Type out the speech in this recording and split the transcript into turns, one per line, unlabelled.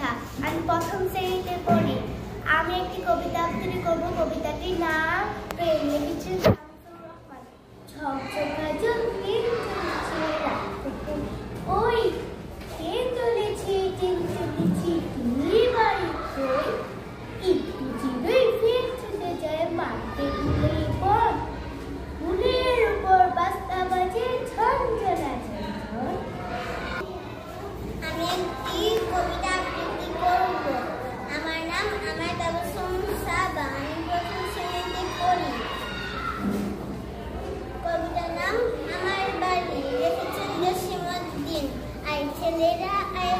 পরীক্ষা। আমি প্রথম শ্রেণীতে পড়ি। আমি একটি কবিতা আবৃত্তি করব। কবিতাটির নাম প্রেম, লিখেছেন শামসুর রহমান। ঝকঝকা জ্যোতির চলছে রাতে, ওই ট্রেন চলেছে, ট্রেন চলেছে, তুই বাড়ি কই? একটু চিরই ফের ছুটে যায় মাঠে উড়ে পর, ফুলের উপর বাস্তা বাজে ঝনঝনা ঝনঝন। আমি একটি কবিতা আবৃত্তি করব। আমার নাম আমার তাবসুম সাবা। আমি প্রথম শ্রেণীতে পড়ি। কবিতার নাম আমার বাড়ি, লিখেছেন জসিমউদ্দিন। আই ছেলেরা আই